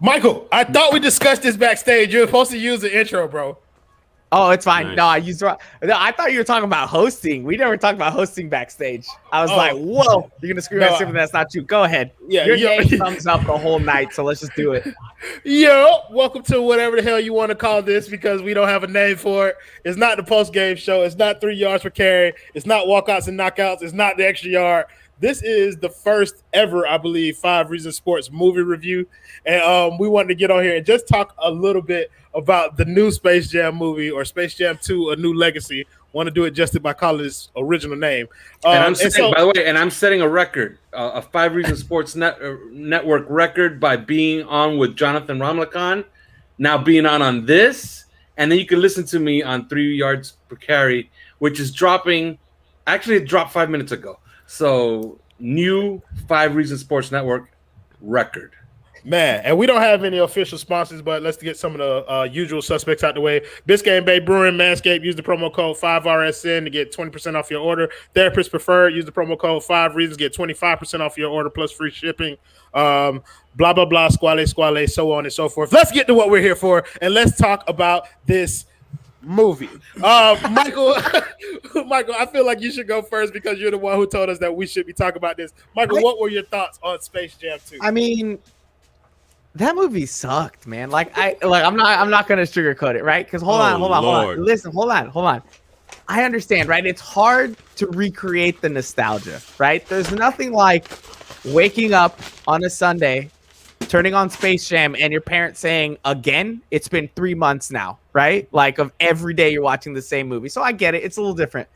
Michael, I thought we discussed this backstage. You're supposed to use the intro, bro. Oh, it's fine. Nice. No, I used wrong. No, I thought you were talking about hosting. We never talked about hosting backstage. I was like, whoa, you're going to scream at something that's not true. Go ahead. Yeah, Your name comes up the whole night, so let's just do it. Yo, welcome to whatever the hell you want to call this because we don't have a name for it. It's not the post-game show. It's not 3 yards per carry. It's not walkouts and knockouts. It's not the extra yard. This is the first ever, I believe, 5 Reasons Sports movie review. And we wanted to get on here and just talk a little bit about the new Space Jam movie or Space Jam 2, A New Legacy. Want to do it just by calling his original name. By the way, I'm setting a record, a 5 Reasons Sports Network record by being on with Jonathan Ramlakan, now being on this. And then you can listen to me on 3 yards per carry, which is dropping. Actually, it dropped 5 minutes ago. So, new 5 Reasons Sports Network record. Man, and we don't have any official sponsors, but let's get some of the usual suspects out the way. Biscayne Bay Brewing, Manscaped, use the promo code 5RSN to get 20% off your order. Therapist Preferred, use the promo code 5 Reasons, get 25% off your order plus free shipping. Blah, blah, blah, squale, so on and so forth. Let's get to what we're here for, and let's talk about this movie. Michael, I feel like you should go first because you're the one who told us that we should be talking about this. Michael, what were your thoughts on Space Jam 2? I mean, that movie sucked, man. I'm not gonna sugarcoat it, right? Because hold on. Listen, hold on. I understand, right? It's hard to recreate the nostalgia, right? There's nothing like waking up on a Sunday, turning on Space Jam, and your parents saying, again, it's been 3 months now, right? Like, of every day you're watching the same movie. So I get it. It's a little different.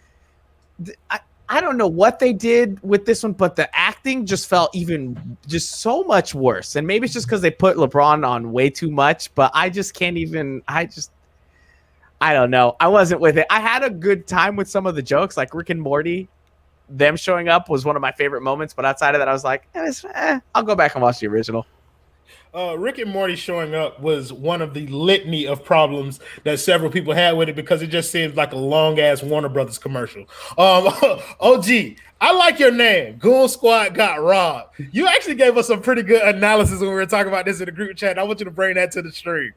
I don't know what they did with this one, but the acting just felt just so much worse. And maybe it's just because they put LeBron on way too much, but I just can't even, I don't know. I wasn't with it. I had a good time with some of the jokes, like Rick and Morty. Them showing up was one of my favorite moments, but outside of that, I was like, I'll go back and watch the original. Rick and Morty showing up was one of the litany of problems that several people had with it because it just seems like a long-ass Warner Brothers commercial. OG, I like your name. Goon Squad got robbed. You actually gave us some pretty good analysis when we were talking about this in the group chat. I want you to bring that to the stream.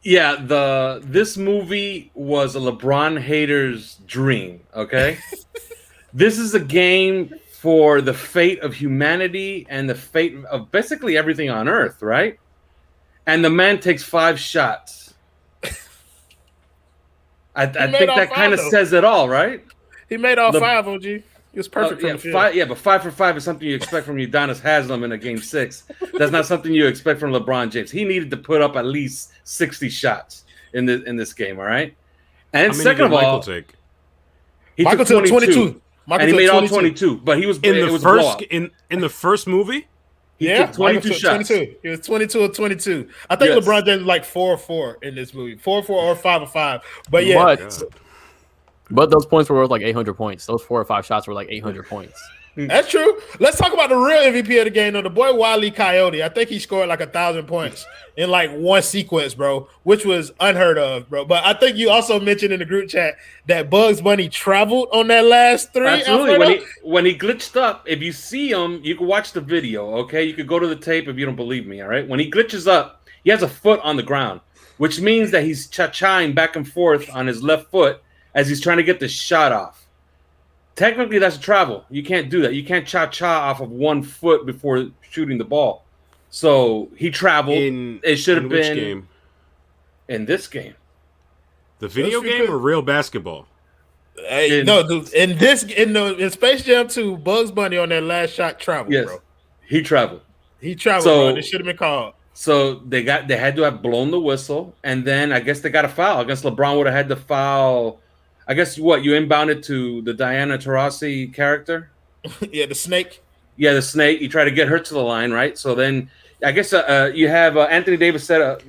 Yeah, this movie was a LeBron hater's dream, okay? This is a game for the fate of humanity and the fate of basically everything on Earth, right? And the man takes 5 shots. I think that kind of says it all, right? He made all 5, OG. He was perfect from the field. But 5 for 5 is something you expect from Udonis Haslem in a game 6. That's not something you expect from LeBron James. He needed to put up at least 60 shots in this game, all right? And second of all, Michael took 22. And he made all 22, but he was in the first movie. He took 22 shots. 22. He was 22 or 22. I think LeBron James was like 4 or 4 in this movie, 4 or 4 or 5 or 5. But yeah, but those points were worth like 800 points. Those 4 or 5 shots were like 800 points. That's true. Let's talk about the real MVP of the game, though. The boy Wile E. Coyote. I think he scored like 1,000 points in like one sequence, bro, which was unheard of, bro. But I think you also mentioned in the group chat that Bugs Bunny traveled on that last 3. Absolutely. When he glitched up, if you see him, you can watch the video, okay? You could go to the tape if you don't believe me, all right? When he glitches up, he has a foot on the ground, which means that he's cha-chaing back and forth on his left foot as he's trying to get the shot off. Technically, that's travel. You can't do that. You can't cha-cha off of 1 foot before shooting the ball. So he traveled. It should have been game? In this game. The video game or real basketball? In Space Jam 2, Bugs Bunny on that last shot traveled, bro. He traveled. Bro. It should have been called. So they had to have blown the whistle, and then I guess they got a foul. I guess LeBron would have had to foul. I guess you inbounded to the Diana Taurasi character? Yeah, the snake. Yeah, the snake. You try to get her to the line, right? So then I guess you have Anthony Davis set it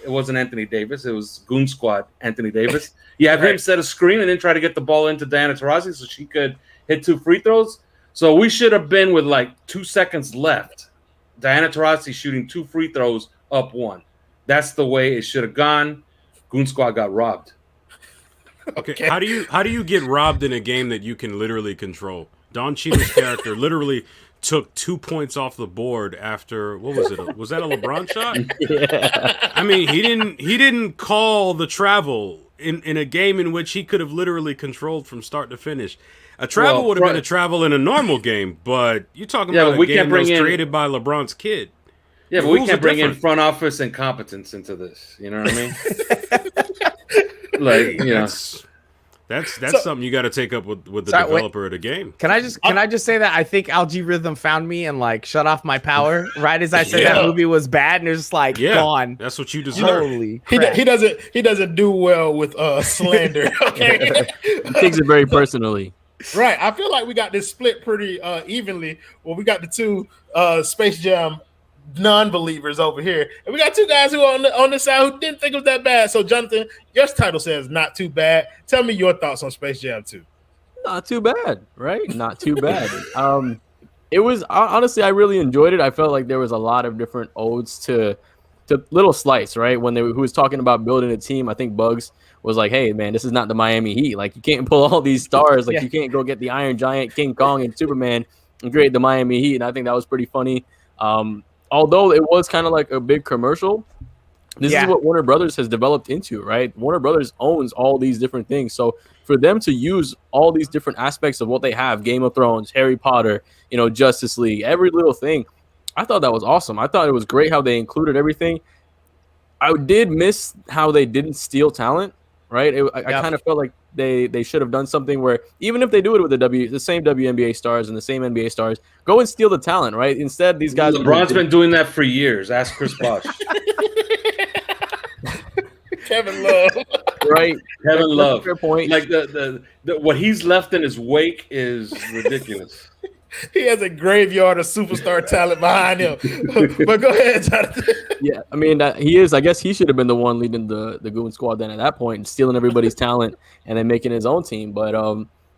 wasn't Anthony Davis. It was Goon Squad Anthony Davis. You have him set a screen and then try to get the ball into Diana Taurasi so she could hit 2 free throws. So we should have been with like 2 seconds left. Diana Taurasi shooting 2 free throws up 1. That's the way it should have gone. Goon Squad got robbed. Okay. How do you get robbed in a game that you can literally control? Don Cheadle's character literally took 2 points off the board after what was it? Was that a LeBron shot? Yeah. I mean, he didn't call the travel in a game in which he could have literally controlled from start to finish. A travel would have been a travel in a normal game, but you're talking about a game that was created by LeBron's kid. Yeah, but we can't bring in front office incompetence into this. You know what I mean? Like, you know. That's something you got to take up with the developer of the game. Can I just say that I think Algae Rhythm found me and like shut off my power right as I said that movie was bad, and it was just like gone. That's what you deserve. Holy he doesn't do well with slander. Okay, He takes it very personally. Right. I feel like we got this split pretty evenly. Well, we got the two Space Jam non-believers over here, and we got two guys who are on this side who didn't think it was that bad. So, Jonathan, your title says not too bad. Tell me your thoughts on Space Jam 2. Not too bad, right? Not too bad. It was honestly, I really enjoyed it. I felt like there was a lot of different odes to Little Slice, right? When who was talking about building a team, I think Bugs was like, "Hey, man, this is not the Miami Heat. Like, you can't pull all these stars. Like, you can't go get the Iron Giant, King Kong, and Superman and create the Miami Heat." And I think that was pretty funny. Although it was kind of like a big commercial, this is what Warner Brothers has developed into, right? Warner Brothers owns all these different things. So for them to use all these different aspects of what they have, Game of Thrones, Harry Potter, Justice League, every little thing, I thought that was awesome. I thought it was great how they included everything. I did miss how they didn't steal talent, right? I kind of felt like they should have done something where even if they do it with the same WNBA stars and the same NBA stars, go and steal the talent, right? Instead, these guys. LeBron's been doing that for years. Ask Chris Bosh. Kevin Love, right? Kevin Love. Fair point. Like the what he's left in his wake is ridiculous. He has a graveyard of superstar talent behind him. But go ahead, Jonathan. Yeah, I mean, he is. I guess he should have been the one leading the Goon Squad then at that point, stealing everybody's talent and then making his own team. But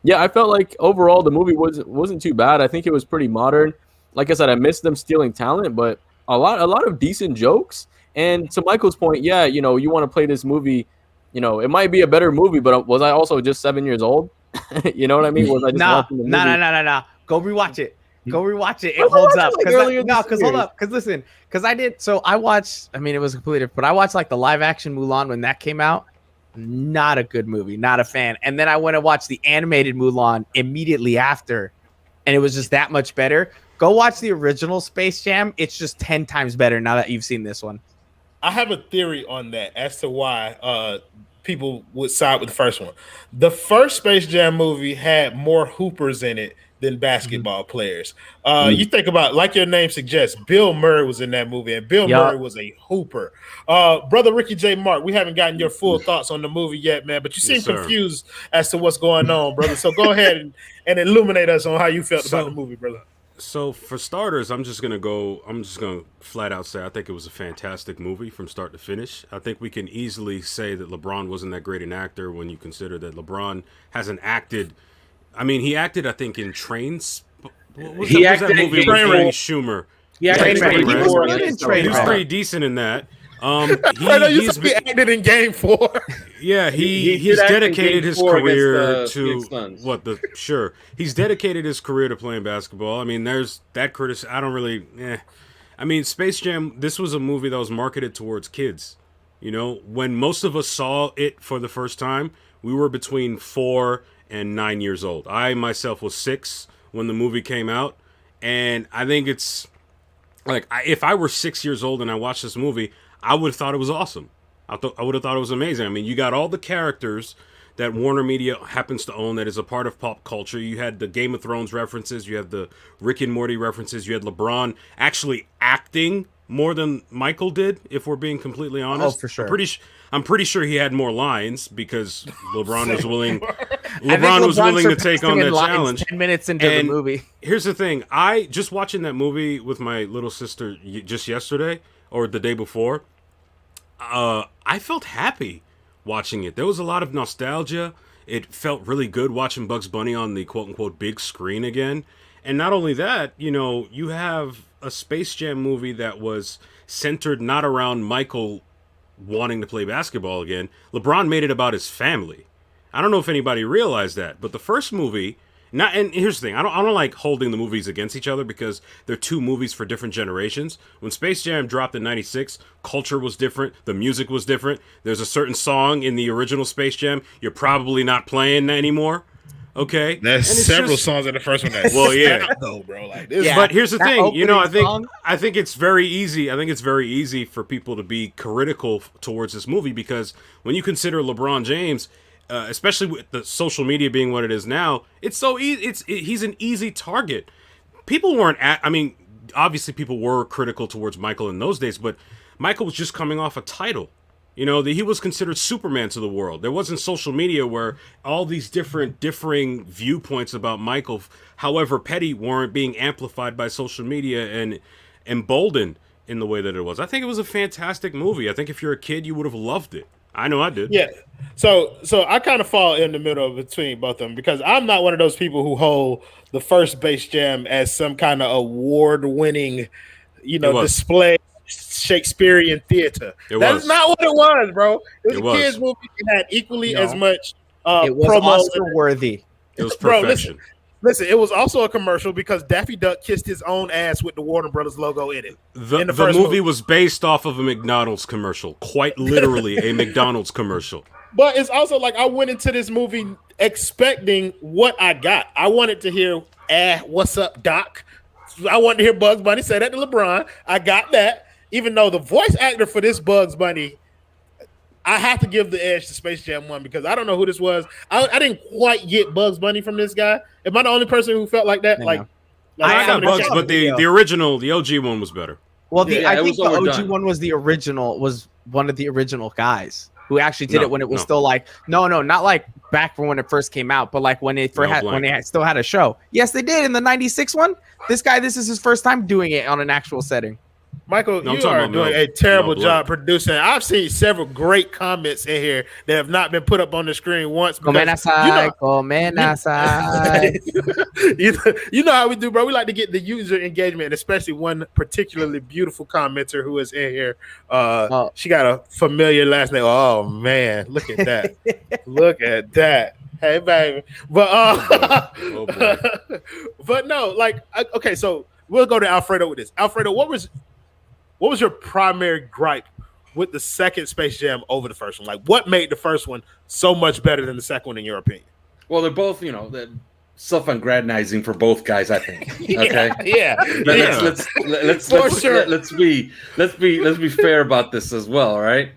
yeah, I felt like overall the movie wasn't too bad. I think it was pretty modern. Like I said, I missed them stealing talent, but a lot of decent jokes. And to Michael's point, yeah, you want to play this movie. It might be a better movie, but was I also just 7 years old? You know what I mean? Was I just watching the movie? No. Go rewatch it. It holds up. Because I did. So I watched. I mean, it was completely different, but I watched like the live action Mulan when that came out. Not a good movie. Not a fan. And then I went and watched the animated Mulan immediately after, and it was just that much better. Go watch the original Space Jam. It's just 10 times better now that you've seen this one. I have a theory on that as to why people would side with the first one. The first Space Jam movie had more hoopers in it than basketball players. You think about, like your name suggests, Bill Murray was in that movie, and Bill Murray was a hooper. Brother Ricky J. Mark, we haven't gotten your full thoughts on the movie yet, man, but you seem confused as to what's going on, brother. So go ahead and illuminate us on how you felt about the movie, brother. So for starters, I'm just gonna flat out say I think it was a fantastic movie from start to finish. I think we can easily say that LeBron wasn't that great an actor when you consider that LeBron hasn't acted. I mean, he acted, I think, in Trains. He acted in movie with Amy Schumer. He acted in He was pretty decent in that. He's acted in Game 4. Yeah, he's dedicated his career to He's dedicated his career to playing basketball. I mean, there's that criticism. I don't really. I mean, Space Jam. This was a movie that was marketed towards kids. When most of us saw it for the first time, we were between 4 and 9 years old. I myself was 6 when the movie came out, and I think it's like if I were 6 years old and I watched this movie, I would have thought it was awesome. I would have thought it was amazing. I mean, you got all the characters that Warner Media happens to own that is a part of pop culture. You had the Game of Thrones references, you had the Rick and Morty references, you had LeBron actually acting more than Michael did, if we're being completely honest. Oh, for sure. I'm pretty sure he had more lines because LeBron was willing. LeBron was willing to take on that challenge. 10 minutes into the movie. Here's the thing: I just watching that movie with my little sister just yesterday or the day before. I felt happy watching it. There was a lot of nostalgia. It felt really good watching Bugs Bunny on the quote unquote big screen again. And not only that, you have a Space Jam movie that was centered not around Michael wanting to play basketball again. LeBron made it about his family. I don't know if anybody realized that, but the first movie, And here's the thing: I don't like holding the movies against each other because they're two movies for different generations. When Space Jam dropped in '96, culture was different, the music was different. There's a certain song in the original Space Jam you're probably not playing anymore. Okay, there's several songs in the first one. Well, yeah, though, bro. Like this. But here's the thing: I think it's very easy. I think it's very easy for people to be critical towards this movie because when you consider LeBron James. Especially with the social media being what it is now, it's so easy. He's an easy target. People weren't obviously people were critical towards Michael in those days, but Michael was just coming off a title. He was considered Superman to the world. There wasn't social media where all these differing viewpoints about Michael, however petty, weren't being amplified by social media and emboldened in the way that it was. I think it was a fantastic movie. I think if you're a kid, you would have loved it. I know I did. Yeah. So I kind of fall in the middle between both of them because I'm not one of those people who hold the first Space Jam as some kind of award-winning, display Shakespearean theater. That's not what it was, bro. It was a kids' movie. It had equally as much it was Oscar worthy. It was perfection. Bro, listen, it was also a commercial because Daffy Duck kissed his own ass with the Warner Brothers logo in it. The movie was based off of a McDonald's commercial, quite literally a McDonald's commercial. But it's also like I went into this movie expecting what I got. I wanted to hear, what's up, Doc? I wanted to hear Bugs Bunny say that to LeBron. I got that. Even though the voice actor for this Bugs Bunny, I have to give the edge to Space Jam 1 because I don't know who this was. I didn't quite get Bugs Bunny from this guy. Am I the only person who felt like that? I got Bugs, but the original, the OG one was better. Well, I think the OG one was was one of the original guys who actually did it when it was still like not like back from when it first came out, but like when they still had a show. Yes, they did in the '96 one. This is his first time doing it on an actual setting. Michael, you are doing a terrible job producing. I've seen several great comments in here that have not been put up on the screen once. You know how we do, bro. We like to get the user engagement, especially one particularly beautiful commenter who is in here. She got a familiar last name. Oh man, look at that! Look at that! Hey, baby. But but no, like okay, so we'll go to Alfredo with this. Alfredo, what was your primary gripe with the second Space Jam over the first one? Like, what made the first one so much better than the second one, in your opinion? Well, they're both, they're self-aggrandizing for both guys, I think. Okay. Let's be fair about this as well, all right?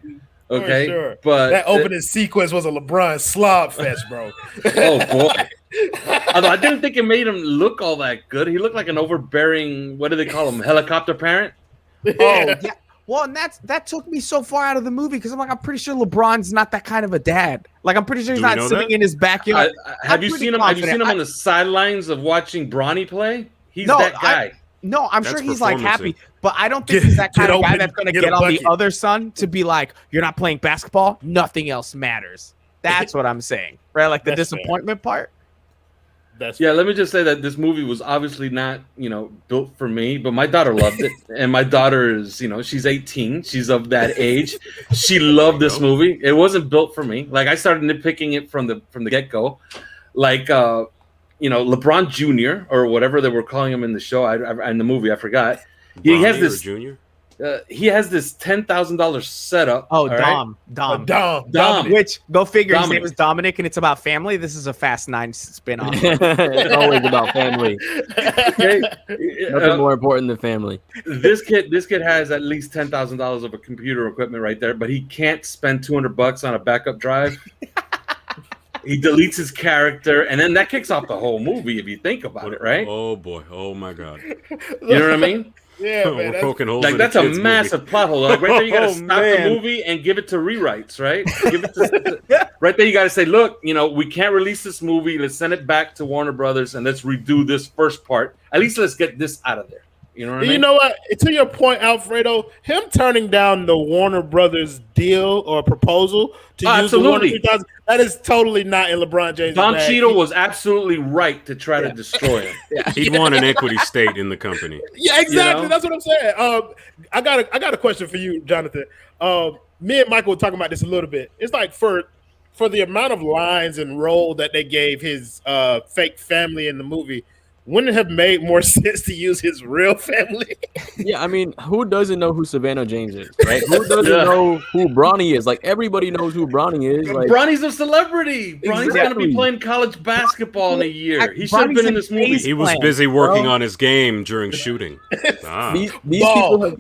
Okay. Sure. But that opening sequence was a LeBron slob fest, bro. Oh boy. Although I didn't think it made him look all that good. He looked like an overbearing, what do they call him? Helicopter parent? Oh, yeah. Well, and that took me so far out of the movie because I'm pretty sure LeBron's not that kind of a dad. Like, I'm pretty sure he's not sitting in his backyard. Have you seen him? Have you seen him on the sidelines of watching Bronny play? He's that guy. I'm sure he's like happy, but I don't think he's that kind of guy that's going to get on the other son to be like, you're not playing basketball, nothing else matters. That's what I'm saying, right? Like the disappointment part. Let me just say that this movie was obviously not, built for me, but my daughter loved it. And my daughter is, she's 18. She's of that age. She loved this movie. It wasn't built for me. Like, I started nitpicking it from the get-go. Like, LeBron Jr. or whatever they were calling him in the show, in the movie, I forgot. He has this Junior. He has this $10,000 setup. Oh, Dom. Which, go figure, his name is Dominic, and it's about family. This is a Fast 9 spinoff. It's always about family. Okay. Nothing more important than family. This kid has at least $10,000 of a computer equipment right there, but he can't spend $200 on a backup drive. He deletes his character, and then that kicks off the whole movie if you think about it, right? Oh boy! Oh my god! You know what I mean? Yeah, man. We're poking holes. Like, that's a massive plot hole. Like, right there, you got to stop the movie and give it to rewrites, right? Right there, you got to say, look, we can't release this movie. Let's send it back to Warner Brothers and let's redo this first part. At least let's get this out of there. You know what I mean? You know what? To your point, Alfredo, him turning down the Warner Brothers deal or proposal to use the Warner 3000, that is totally not in LeBron James' Don Cheadle was absolutely right to try to destroy him. He'd want an equity stake in the company. Yeah, exactly. That's what I'm saying. I got a question for you, Jonathan. Me and Michael were talking about this a little bit. It's like for for the amount of lines and role that they gave his fake family in the movie, wouldn't it have made more sense to use his real family? Yeah, I mean, who doesn't know who Savannah James is, right? Who doesn't know who Bronny is? Like, everybody knows who Bronny is. Like, Bronny's a celebrity. Bronny's going to be playing college basketball in a year. He should have been in this movie. He was busy working on his game during shooting. These people have...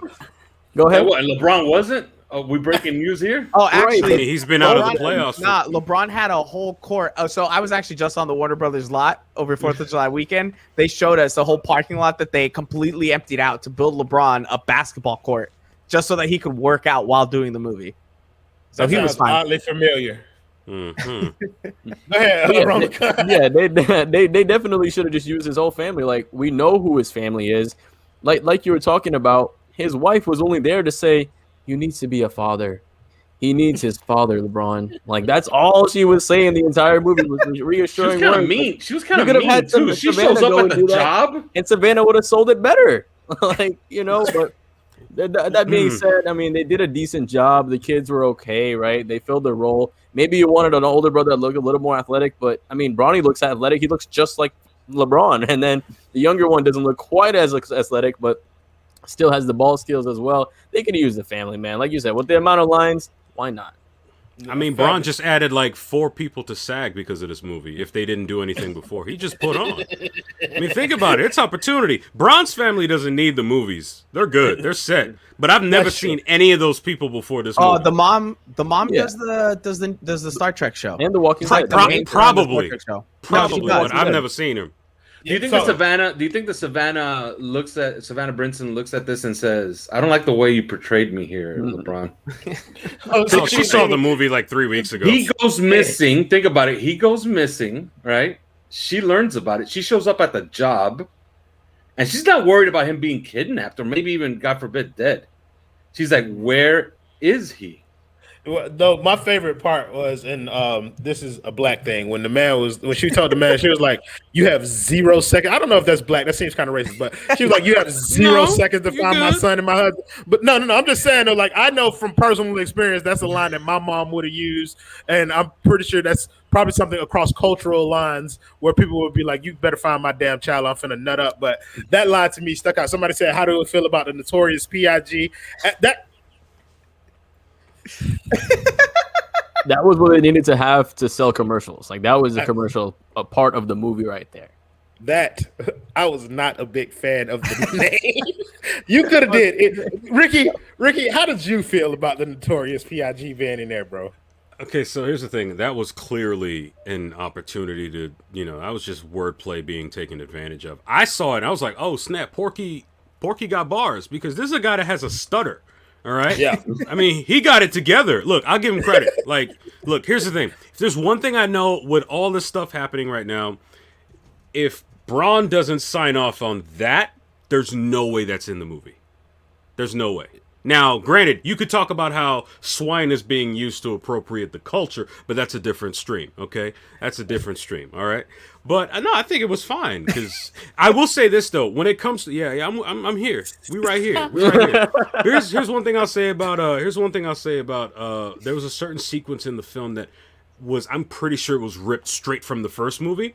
Go ahead. What, LeBron wasn't? Are we breaking news here? Oh, actually, he's been out of the playoffs. Nah, LeBron had a whole court. Oh, so I was actually just on the Warner Brothers lot over 4th of July weekend. They showed us the whole parking lot that they completely emptied out to build LeBron a basketball court just so that he could work out while doing the movie. So he was fine. Oddly familiar. Mm-hmm. Go ahead. They definitely should have just used his whole family. Like, we know who his family is. Like you were talking about, his wife was only there to say, "You need to be a father. He needs his father, LeBron." Like, that's all she was saying the entire movie, was reassuring. She was kind of mean. She was kind of mean too. She shows up at the job, and Savannah would have sold it better. Like, you know. But that being said, I mean, they did a decent job. The kids were okay, right? They filled their role. Maybe you wanted an older brother that looked a little more athletic, but I mean, Bronny looks athletic. He looks just like LeBron, and then the younger one doesn't look quite as athletic, but still has the ball skills as well. They could use the family, man. Like you said, with the amount of lines, why not? I mean, Bron just added like 4 people to SAG because of this movie. If they didn't do anything before, he just put on. I mean, think about it. It's opportunity. Bron's family doesn't need the movies. They're good. They're set. But I've never seen any of those people before this movie. Oh, the mom does the Star Trek show and the Walking Dead. Probably, but I've never seen him. Do you think the Savannah Brinson looks at this and says, "I don't like the way you portrayed me here, LeBron"? Oh, she saw the movie like 3 weeks ago. He goes missing. Think about it. He goes missing, right? She learns about it. She shows up at the job, and she's not worried about him being kidnapped or maybe even, God forbid, dead. She's like, "Where is he?" Though my favorite part was, and this is a black thing, when she told the man, she was like, "You have 0 seconds." I don't know if that's black. That seems kind of racist, but she was like, "You have 0 seconds to find my son and my husband." But no. I'm just saying, though, like, I know from personal experience, that's a line that my mom would have used, and I'm pretty sure that's probably something across cultural lines where people would be like, "You better find my damn child. I'm finna nut up." But that line to me stuck out. Somebody said, "How do you feel about the Notorious P.I.G.?" That was what they needed to have to sell commercials. Like, that was a part of the movie right there. That I was not a big fan of the name. You could have did it. Ricky, how did you feel about the Notorious P.I.G. van in there, bro? Okay, so here's the thing. That was clearly an opportunity to, that was just wordplay being taken advantage of. I saw it and I was like, oh snap, Porky got bars, because this is a guy that has a stutter. All right. Yeah. I mean, he got it together. Look, I'll give him credit. Like, look, here's the thing. If there's one thing I know with all this stuff happening right now, if Bron doesn't sign off on that, there's no way that's in the movie. There's no way. Now, granted, you could talk about how swine is being used to appropriate the culture, but that's a different stream, okay? That's a different stream, all right? But no, I think it was fine, because I will say this though: when it comes to I'm here. We right here. Here's one thing I'll say about there was a certain sequence in the film that was, I'm pretty sure it was ripped straight from the first movie.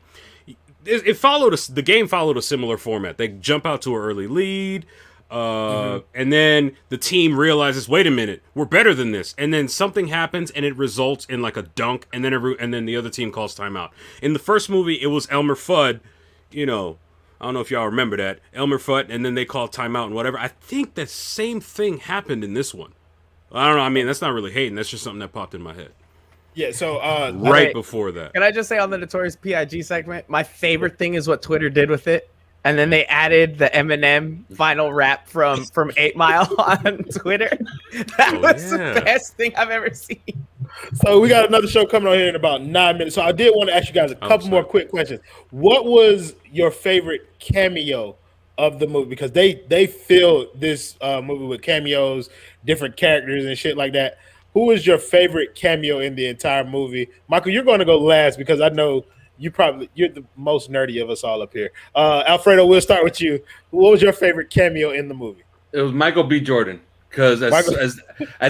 The game followed a similar format. They jump out to an early lead. And then the team realizes, wait a minute, we're better than this, and then something happens and it results in like a dunk, and then the other team calls timeout. In the first movie, it was Elmer Fudd, I don't know if y'all remember that, Elmer Fudd, and then they called timeout and whatever. I think the same thing happened in this one. I don't know, I mean, that's not really hating, that's just something that popped in my head. Yeah, so before that. Can I just say on the Notorious P.I.G. segment, my favorite thing is what Twitter did with it. And then they added the Eminem final rap from 8 Mile on Twitter. That was the best thing I've ever seen. So we got another show coming on here in about 9 minutes. So I did want to ask you guys a couple more quick questions. What was your favorite cameo of the movie? Because they filled this movie with cameos, different characters and shit like that. Who is your favorite cameo in the entire movie? Michael, you're going to go last because I know you're the most nerdy of us all up here. Alfredo, we'll start with you. What was your favorite cameo in the movie? It was Michael B. Jordan, because as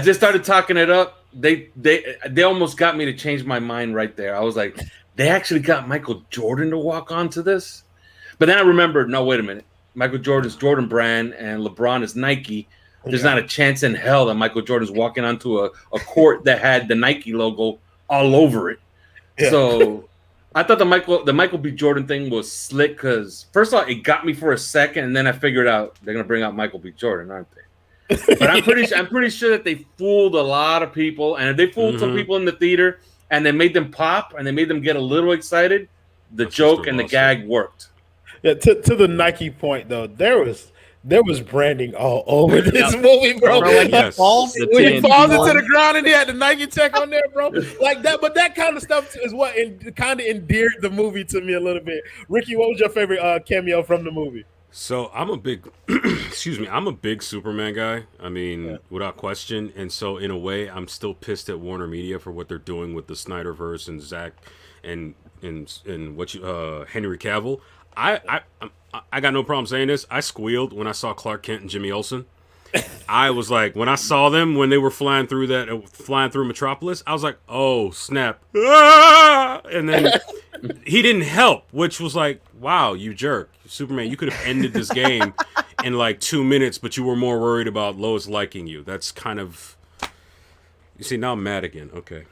they started talking it up, they almost got me to change my mind right there. I was like, they actually got Michael Jordan to walk onto this. But then I remembered, no, wait a minute. Michael Jordan's Jordan Brand and LeBron is Nike. There's not a chance in hell that Michael Jordan's walking onto a court that had the Nike logo all over it. Yeah. So I thought the Michael B. Jordan thing was slick because first of all, it got me for a second, and then I figured out they're gonna bring out Michael B. Jordan, aren't they? But I'm pretty sure that they fooled a lot of people, and if they fooled some people in the theater and they made them pop and they made them get a little excited, the joke and the gag worked. Yeah, to the Nike point though, there was branding all over this movie, bro. When he falls into the ground and he had the Nike tech on there, bro. Like that, but that kind of stuff is what kind of endeared the movie to me a little bit. Ricky, what was your favorite cameo from the movie? So I'm a big, I'm a big Superman guy. I mean, without question. And so in a way, I'm still pissed at Warner Media for what they're doing with the Snyderverse and Zack and Henry Cavill. I got no problem saying this. I squealed when I saw Clark Kent and Jimmy Olsen. I was like, when I saw them when they were flying through Metropolis, I was like, oh snap! Ah! And then he didn't help, which was like, wow, you jerk, Superman. You could have ended this game in like 2 minutes, but you were more worried about Lois liking you. That's kind of. You see, now I'm mad again. Okay.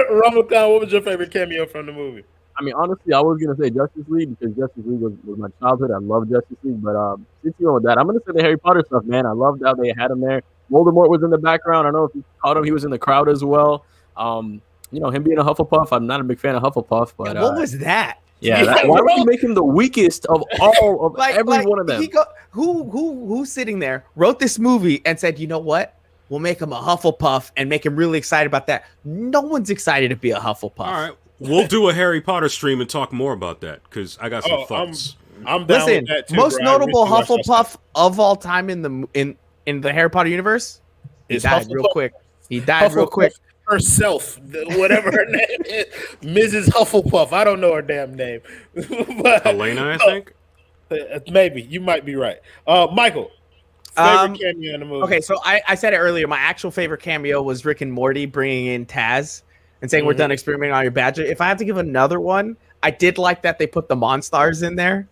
Ramadan, what was your favorite cameo from the movie? I mean, honestly, I was gonna say Justice League because Justice League was my childhood. I love Justice League, but since you went with that, I'm gonna say the Harry Potter stuff, man. I loved how they had him there. Voldemort was in the background. I don't know if you caught him; he was in the crowd as well. Him being a Hufflepuff. I'm not a big fan of Hufflepuff, but what was that? Yeah, why would you make him the weakest of all of every one of them? Who's sitting there wrote this movie and said, you know what? We'll make him a Hufflepuff and make him really excited about that. No one's excited to be a Hufflepuff. All right. We'll do a Harry Potter stream and talk more about that because I got some thoughts. I'm down with that too, most notable Hufflepuff of all time in the Harry Potter universe. He died real quick. Herself, whatever her name is, Mrs. Hufflepuff. I don't know her damn name. But, Helena, I think. Maybe you might be right. Michael, favorite cameo in the movie. Okay, so I said it earlier. My actual favorite cameo was Rick and Morty bringing in Taz and saying we're done experimenting on your badger. If I had to give another one, I did like that they put the Monstars in there.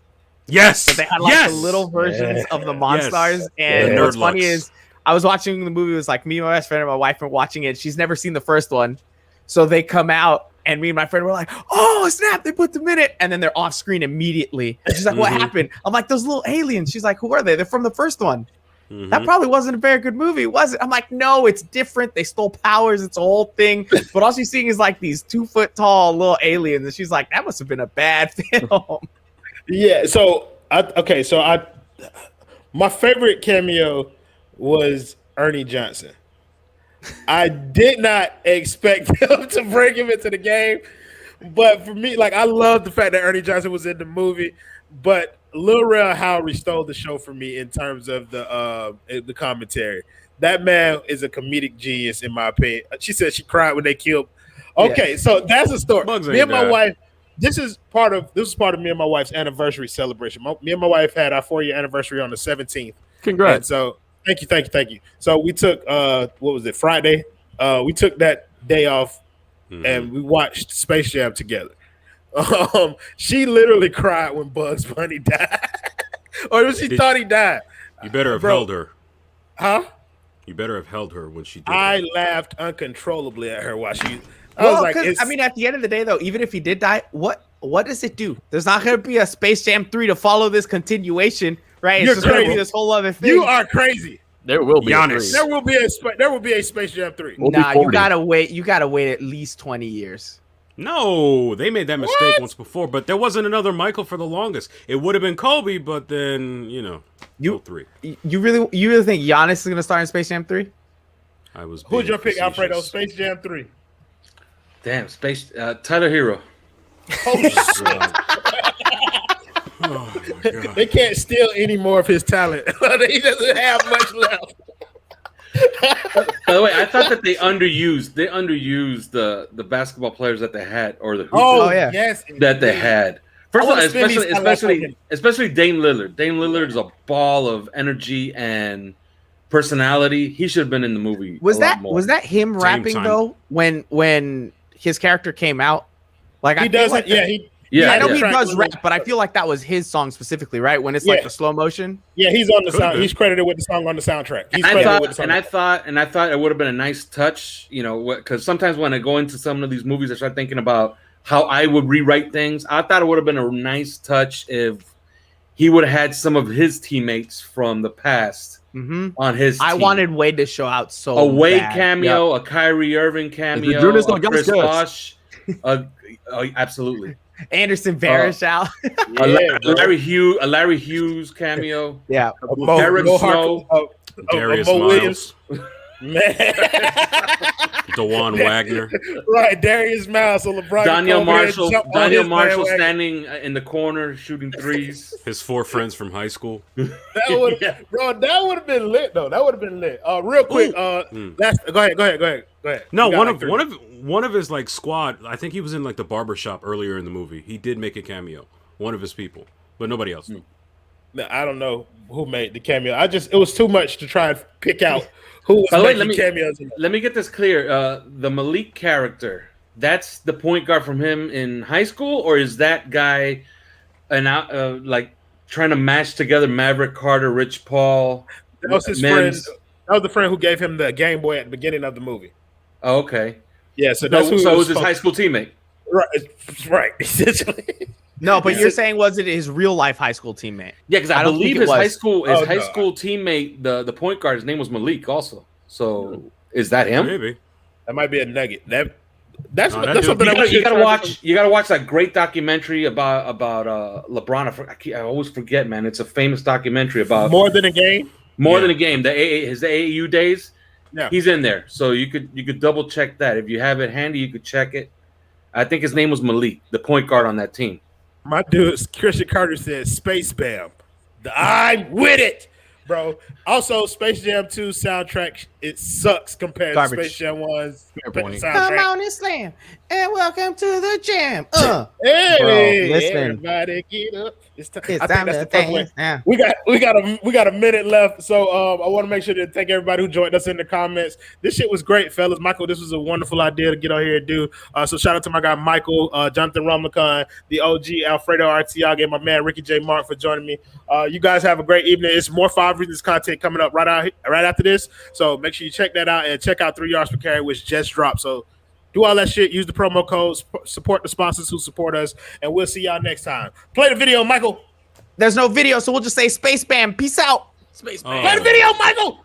Yes, so they had like the little versions of the Monstars. Yes. And what's funny is I was watching the movie. It was like me, my best friend, and my wife were watching it. She's never seen the first one, so they come out, and me and my friend were like, "Oh snap! They put them in it!" And then they're off screen immediately. And she's like, "What happened?" I'm like, "Those little aliens." She's like, "Who are they? They're from the first one." That probably wasn't a very good movie, was it? I'm like, no, it's different. They stole powers. It's a whole thing. But all she's seeing is like these 2 foot tall little aliens. And she's like, that must have been a bad film. Yeah. So, my favorite cameo was Ernie Johnson. I did not expect him to bring him into the game. But for me, like, I love the fact that Ernie Johnson was in the movie. But Lil Rel Howery stole the show for me in terms of the commentary. That man is a comedic genius, in my opinion. She said she cried when they killed. Okay, so that's a story. Me and my wife. This was part of me and my wife's anniversary celebration. Me and my wife had our 4-year anniversary on the 17th. Congrats! And so thank you. So we took what was it, Friday? We took that day off, and we watched Space Jam together. She literally cried when Bugs Bunny died, or she thought he died. You better have held her, huh? You better have held her when she did. I laughed uncontrollably at her while she. I was like, I mean, at the end of the day, though, even if he did die, what does it do? There's not going to be a Space Jam 3 to follow this continuation, right? It's just going to be this whole other thing. You are crazy. There will be Giannis. There will be a Space Jam 3. Nah, you gotta wait. You gotta wait at least 20 years. No, they made that mistake once before, but there wasn't another Michael for the longest. It would have been Kobe, but then you 3. You really think Giannis is gonna start in Space Jam 3? I was. Who's your pick, Alfredo? Space Jam 3. Damn, Tyler Hero. Oh shit! Oh my God. They can't steal any more of his talent. He doesn't have much left. By the way, I thought that they underused the basketball players that they had, or the yes, that they had. First of all, especially Dame Lillard. Dame Lillard is a ball of energy and personality. He should have been in the movie. Was that him rapping time. though when his character came out? Like he I does like it. I know he does rap, but I feel like that was his song specifically, right? When it's like the slow motion. Yeah, he's on the sound. He's credited with the song on the soundtrack. I thought it would have been a nice touch, you know, because sometimes when I go into some of these movies, I start thinking about how I would rewrite things. I thought it would have been a nice touch if he would have had some of his teammates from the past on his team. I wanted Wade to show out a Wade cameo, a Kyrie Irving cameo, a Chris Bosh. Absolutely. Anderson Varejao, a Larry Hughes cameo. Yeah, Eric Snow, Darius Miles. Man. DeJuan Wagner. Right, Darius Miles. So LeBron. Daniel Marshall standing in the corner shooting threes. His 4 friends from high school. Bro, that would have been lit though. That would have been lit. Real quick, go ahead. No, one of his like squad. I think he was in like the barbershop earlier in the movie. He did make a cameo. One of his people, but nobody else. I don't know who made the cameo. It was too much to try and pick out who was making cameos. Let me get this clear. The Malik character, that's the point guard from him in high school, or is that guy like trying to mash together Maverick Carter, Rich Paul? That was his friend. That was the friend who gave him the Game Boy at the beginning of the movie. Oh, okay. Yeah, so it was his high school teammate. Right. Essentially. No, but you're saying was it his real life high school teammate? Yeah, because I believe his high school teammate, the point guard, his name was Malik also. So is that him? Maybe. That might be a nugget. That's something you gotta watch. You gotta watch that great documentary about LeBron. I always forget, man. It's a famous documentary about More Than a Game. Than a Game. His AAU days. Yeah, he's in there. So you could double check that. If you have it handy, you could check it. I think his name was Malik, the point guard on that team. My dude, Christian Carter said Space Bam. I'm with it, bro. Also, Space Jam 2 soundtrack, it sucks compared to Space Jam 1's soundtrack. Come on and slam, and welcome to the jam. Hey, bro, listen. Everybody get up. It's time to dance. Yeah. We got a minute left, so I want to make sure to thank everybody who joined us in the comments. This shit was great, fellas. Michael, this was a wonderful idea to get on here and do. So shout out to my guy Michael, Jonathan Romacon, the OG Alfredo Artiaga, and my man Ricky J. Mark for joining me. You guys have a great evening. It's more 5 Reasons content coming up right after this. So make sure you check that out and check out 3 Yards Per Carry, which just dropped. So do all that shit. Use the promo code. Support the sponsors who support us, and we'll see y'all next time. Play the video, Michael. There's no video, so we'll just say Space Bam. Peace out. Space Bam. Play the video, Michael.